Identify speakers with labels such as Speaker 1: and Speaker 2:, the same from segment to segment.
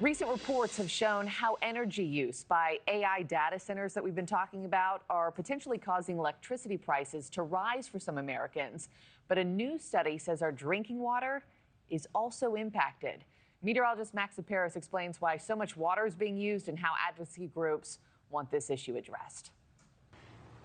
Speaker 1: Recent reports have shown how energy use by AI data centers that we've been talking about are potentially causing electricity prices to rise for some Americans. But a new study says our drinking water is also impacted. Meteorologist Tsaparis explains why so much water is being used and how advocacy groups want this issue addressed.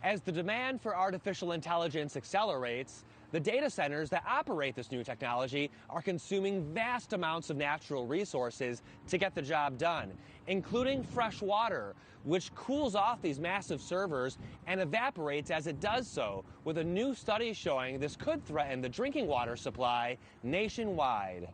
Speaker 2: As the demand for artificial intelligence accelerates, the data centers that operate this new technology are consuming vast amounts of natural resources to get the job done, including fresh water, which cools off these massive servers and evaporates as it does so, with a new study showing this could threaten the drinking water supply nationwide.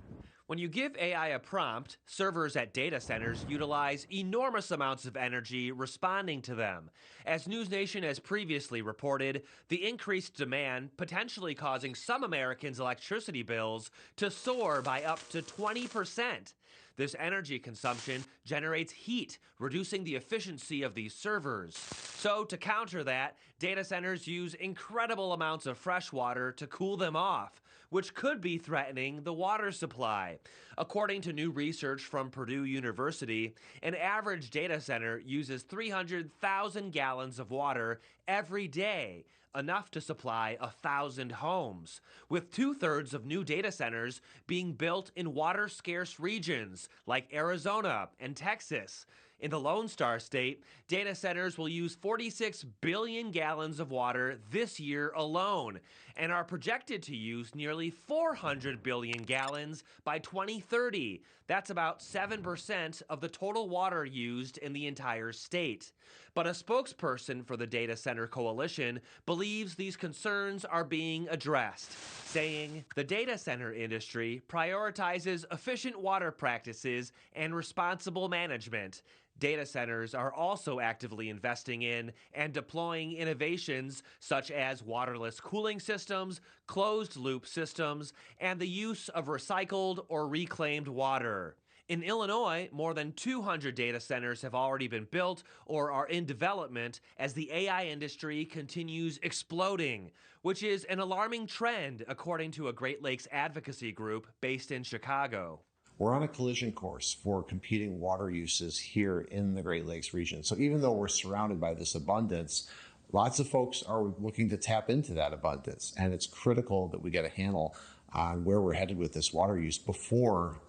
Speaker 2: When you give AI a prompt, servers at data centers utilize enormous amounts of energy responding to them. As NewsNation has previously reported, the increased demand potentially causing some Americans' electricity bills to soar by up to 20%. This energy consumption generates heat, reducing the efficiency of these servers. So to counter that, data centers use incredible amounts of fresh water to cool them off, which could be threatening the water supply. According to new research from Purdue University, an average data center uses 300,000 gallons of water every day, enough to supply 1,000 homes, with 2/3 of new data centers being built in water-scarce regions like Arizona and Texas. In the Lone Star State, data centers will use 46 billion gallons of water this year alone and are projected to use nearly 400 billion gallons by 2030. That's about 7% of the total water used in the entire state. But a spokesperson for the Data Center Coalition believes these concerns are being addressed, saying the data center industry prioritizes efficient water practices and responsible management. Data centers are also actively investing in and deploying innovations such as waterless cooling systems, closed-loop systems, and the use of recycled or reclaimed water. In Illinois, more than 200 data centers have already been built or are in development as the AI industry continues exploding, which is an alarming trend according to a Great Lakes advocacy group based in Chicago.
Speaker 3: We're on a collision course for competing water uses here in the Great Lakes region. So even though we're surrounded by this abundance, lots of folks are looking to tap into that abundance. And it's critical that we get a handle on where we're headed with this water use before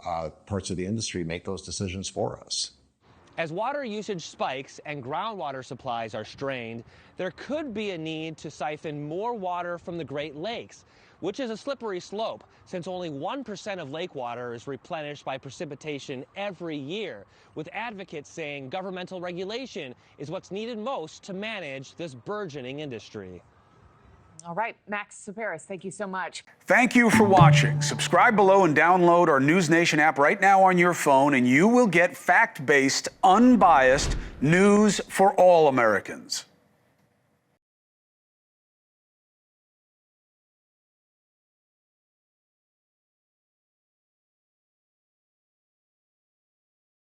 Speaker 3: parts of the industry make those decisions for us.
Speaker 2: As water usage spikes and groundwater supplies are strained, there could be a need to siphon more water from the Great Lakes, which is a slippery slope since only 1% of lake water is replenished by precipitation every year, with advocates saying governmental regulation is what's needed most to manage this burgeoning industry.
Speaker 1: All right, Tsaparis, thank you so much.
Speaker 4: Thank you for watching. Subscribe below and download our NewsNation app right now on your phone, and you will get fact-based, unbiased news for all Americans.